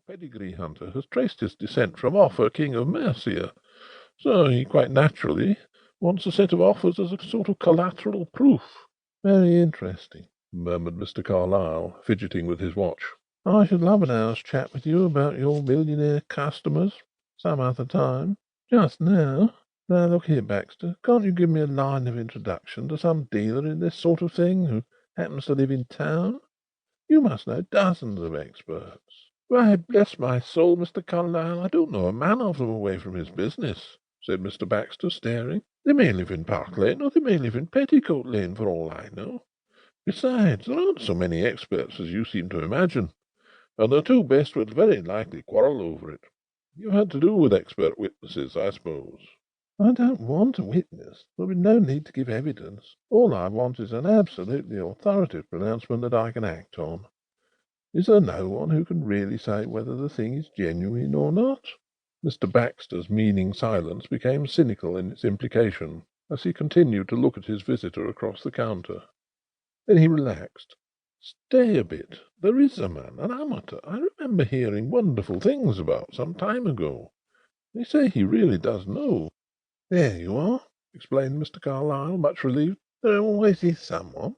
pedigree hunter has traced his descent from Offa, King of Mercia, so he quite naturally wants a set of offers as a sort of collateral proof." "Very interesting," murmured Mr. Carlyle, fidgeting with his watch. "I should love an hour's chat with you about your millionaire customers some other time. Just now. Now, look here, Baxter, can't you give me a line of introduction to some dealer in this sort of thing who happens to live in town? You must know dozens of experts." "Why, bless my soul, Mr. Carlyle, I don't know a man of them away from his business," said Mr. Baxter, staring. "They may live in Park Lane, or they may live in Petticoat Lane, for all I know. Besides, there aren't so many experts as you seem to imagine, and the two best would very likely quarrel over it. You've had to do with expert witnesses, I suppose?" "I don't want a witness. There'll be no need to give evidence. All I want is an absolutely authoritative pronouncement that I can act on. Is there no one who can really say whether the thing is genuine or not?" Mr. Baxter's meaning silence became cynical in its implication, as he continued to look at his visitor across the counter. Then he relaxed. "Stay a bit. There is a man, an amateur, I remember hearing wonderful things about some time ago. They say he really does know." "There you are," explained Mr. Carlyle, much relieved. "There always is someone.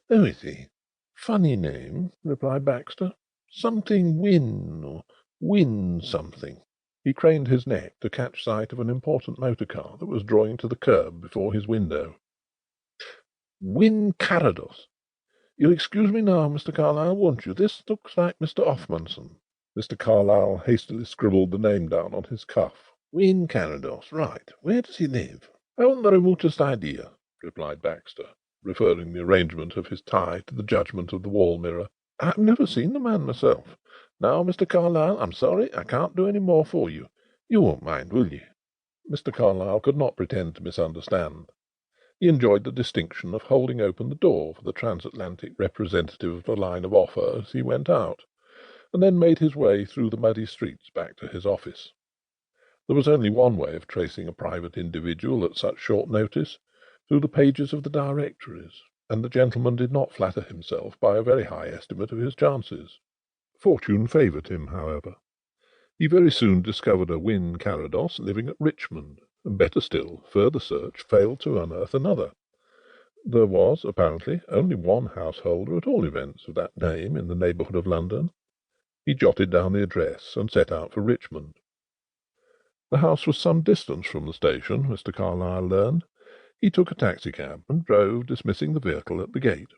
Who is he?" "Funny name," replied Baxter. "Something Wynne, or Wynne something." He craned his neck to catch sight of an important motor car that was drawing to the curb before his window. "Wynne Carrados. You'll excuse me now, Mr. Carlyle, won't you? This looks like Mr. Offmunson." Mr. Carlyle hastily scribbled the name down on his cuff. "Wynne Carrados. Right. Where does he live?" "I haven't the remotest idea," replied Baxter, referring the arrangement of his tie to the judgment of the wall mirror. "I've never seen the man myself. Now, Mr. Carlyle, I'm sorry I can't do any more for you. You won't mind, will you?" Mr. Carlyle could not pretend to misunderstand. He enjoyed the distinction of holding open the door for the transatlantic representative of the line of Offa as he went out, and then made his way through the muddy streets back to his office. There was only one way of tracing a private individual at such short notice, through the pages of the directories, and the gentleman did not flatter himself by a very high estimate of his chances. Fortune favoured him, however. He very soon discovered a Wynne Carrados living at Richmond, and, better still, further search failed to unearth another. There was, apparently, only one householder, at all events, of that name in the neighbourhood of London. He jotted down the address and set out for Richmond. The house was some distance from the station, Mr. Carlyle learned. He took a taxicab and drove, dismissing the vehicle at the gate.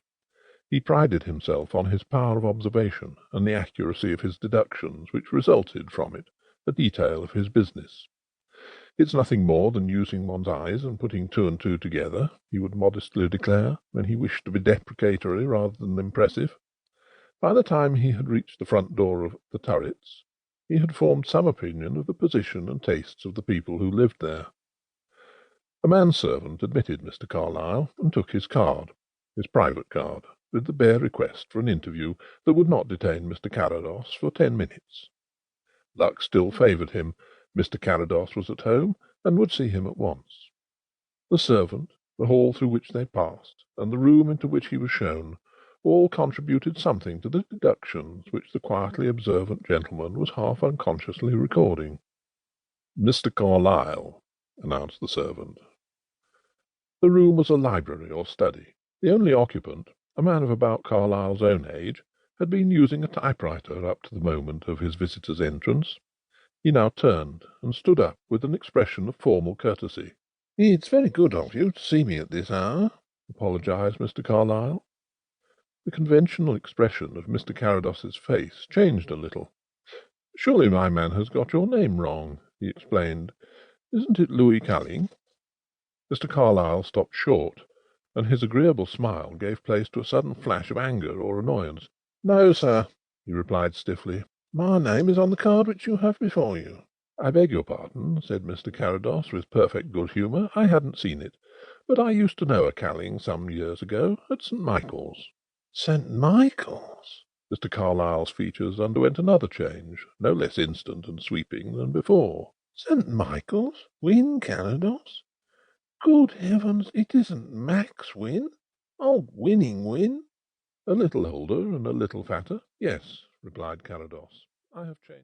He prided himself on his power of observation and the accuracy of his deductions, which resulted from it, a detail of his business. "It's nothing more than using one's eyes and putting two and two together," he would modestly declare, when he wished to be deprecatory rather than impressive. By the time he had reached the front door of the Turrets, he had formed some opinion of the position and tastes of the people who lived there. A manservant admitted Mr. Carlyle and took his card, his private card, with the bare request for an interview that would not detain Mr. Carrados for 10 minutes. Luck still favoured him. Mr. Carrados was at home, and would see him at once. The servant, the hall through which they passed, and the room into which he was shown, all contributed something to the deductions which the quietly observant gentleman was half unconsciously recording. "Mr. Carlyle," announced the servant. The room was a library or study. The only occupant, a man of about Carlyle's own age, had been using a typewriter up to the moment of his visitor's entrance. He now turned and stood up with an expression of formal courtesy. "It's very good of you to see me at this hour," apologized Mr. Carlyle. The conventional expression of Mr. Carrados's face changed a little. "Surely my man has got your name wrong," he explained. "Isn't it Louis Calling?" Mr. Carlyle stopped short, and his agreeable smile gave place to a sudden flash of anger or annoyance. "No, sir," he replied stiffly. "My name is on the card which you have before you." "I beg your pardon," said Mr. Carrados, with perfect good humour. "I hadn't seen it, but I used to know a Calling some years ago at St. Michael's." "St. Michael's?" Mr. Carlyle's features underwent another change, no less instant and sweeping than before. "St. Michael's? Wynne Carrados? Good heavens, it isn't Max Wynne? Old Winning Wynne?" "A little older and a little fatter, yes," replied Carrados. "I have changed."